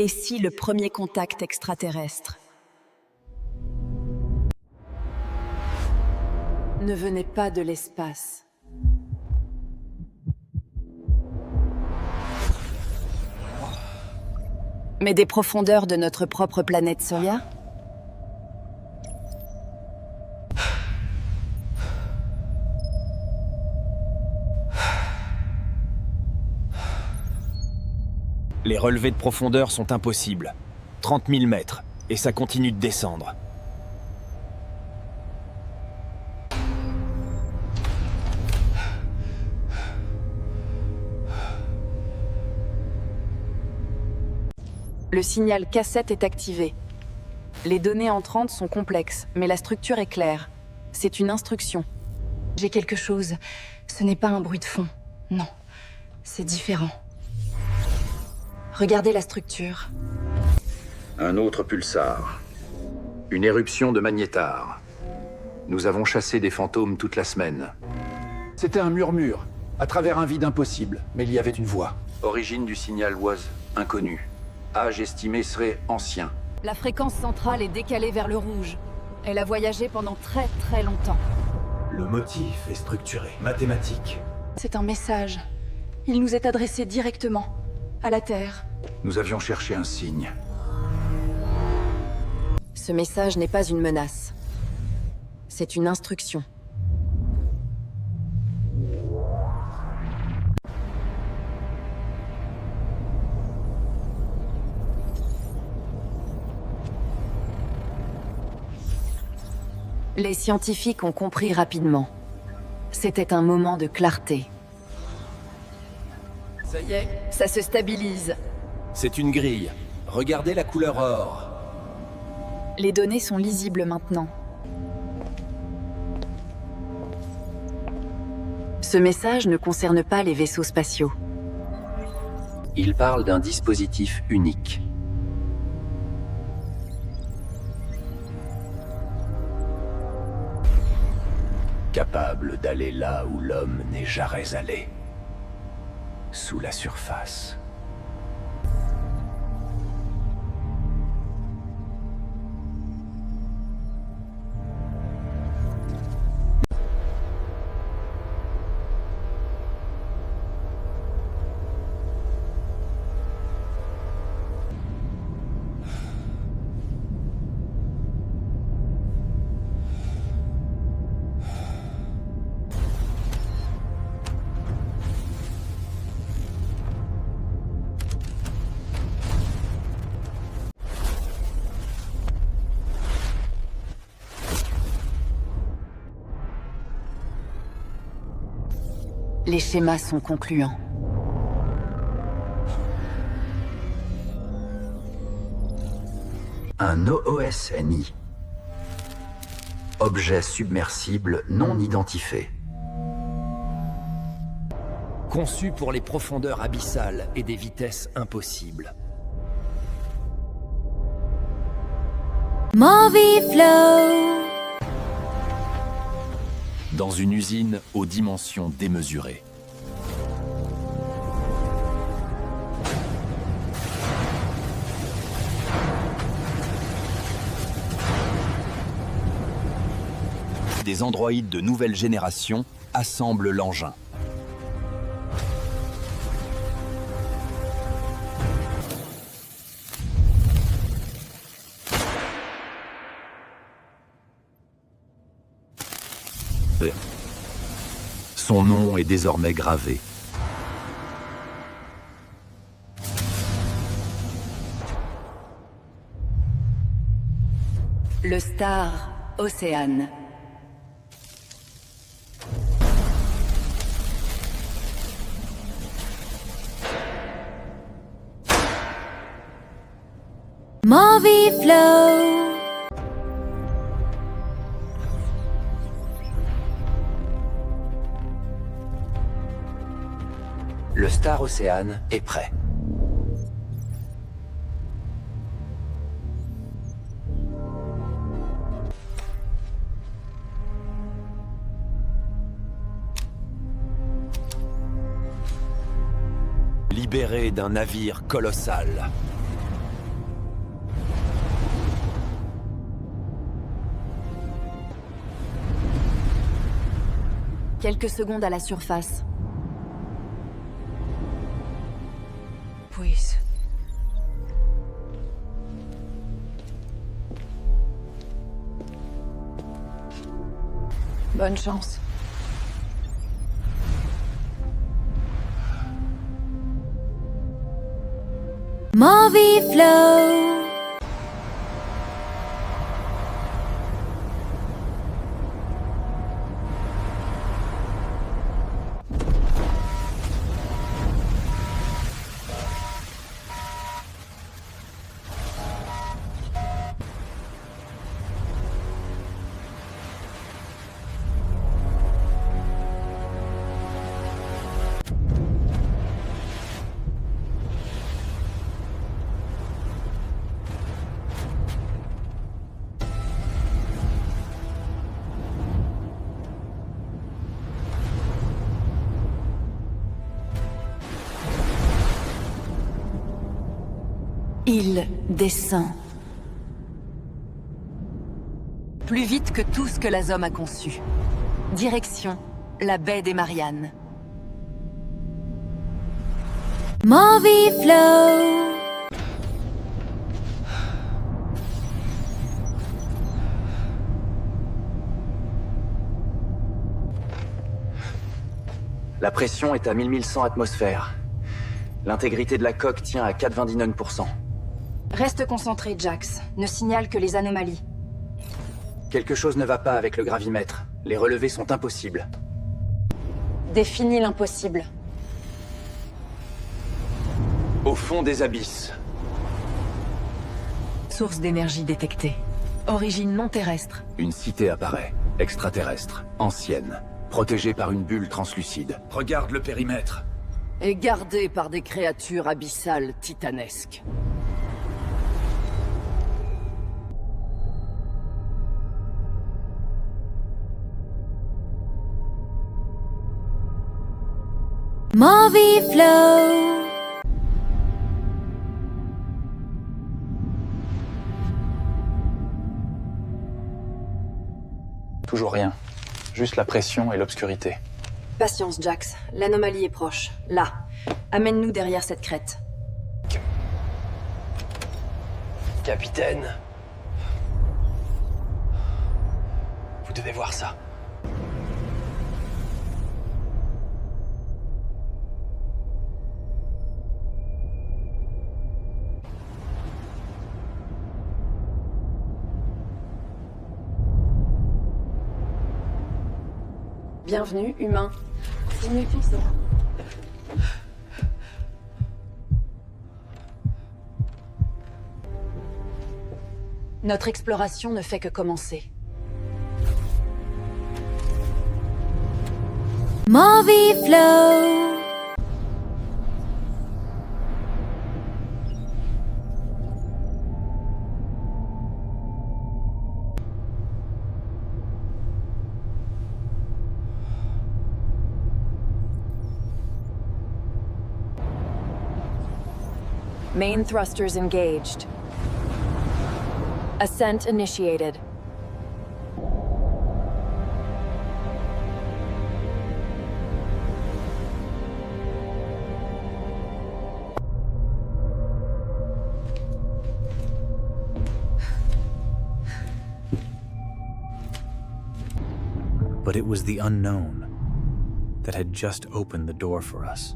Et si le premier contact extraterrestre ne venait pas de l'espace? Mais des profondeurs de notre propre planète solaire? Les relevés de profondeur sont impossibles. 30 000 mètres, et ça continue de descendre. Le signal cassette est activé. Les données entrantes sont complexes, mais la structure est claire. C'est une instruction. J'ai quelque chose. Ce n'est pas un bruit de fond. Non. C'est différent. Regardez la structure. Un autre pulsar. Une éruption de magnétar. Nous avons chassé des fantômes toute la semaine. C'était un murmure, à travers un vide impossible, mais il y avait une voix. Origine du signal was inconnue. Âge estimé serait ancien. La fréquence centrale est décalée vers le rouge. Elle a voyagé pendant très très longtemps. Le motif est structuré, mathématique. C'est un message. Il nous est adressé directement, à la Terre. Nous avions cherché un signe. Ce message n'est pas une menace. C'est une instruction. Les scientifiques ont compris rapidement. C'était un moment de clarté. Ça y est, Ça se stabilise. c'est une grille. Regardez la couleur or. Les données sont lisibles maintenant. Ce message ne concerne pas les vaisseaux spatiaux. Il parle d'un dispositif unique. Capable d'aller là où l'homme n'est jamais allé. Sous la surface. Les schémas sont concluants. Un OOSNI. Objet submersible non identifié. Conçu pour les profondeurs abyssales et des vitesses impossibles. Dans une usine aux dimensions démesurées. Des androïdes de nouvelle génération assemblent l'engin. Son nom est désormais gravé. Le Star Océane. Le Star Océane est prêt. Libéré d'un navire colossal. Quelques secondes à la surface. Puis. Bonne chance. Movie Flow. Il descend. Plus vite que tout ce que l'Azom a conçu. Direction, la baie des Mariannes. Movie Flow. La pression est à 1100 atmosphères. L'intégrité de la coque tient à 99%. Reste concentré, Jax. Ne signale que les anomalies. Quelque chose ne va pas avec le gravimètre. Les relevés sont impossibles. Définis l'impossible. Au fond des abysses. Source d'énergie détectée. Origine non terrestre. Une cité apparaît, extraterrestre, ancienne, protégée par une bulle translucide. Regarde le périmètre. Et gardé par des créatures abyssales titanesques. Movie Flow. Toujours rien. Juste la pression et l'obscurité. Patience, Jax. L'anomalie est proche. Là. Amène-nous derrière cette crête. Capitaine. Vous devez voir ça. Bienvenue, humain. C'est mieux que ça. Notre exploration ne fait que commencer. Movie Flow. Main thrusters engaged. Ascent initiated. But it was the unknown that had just opened the door for us.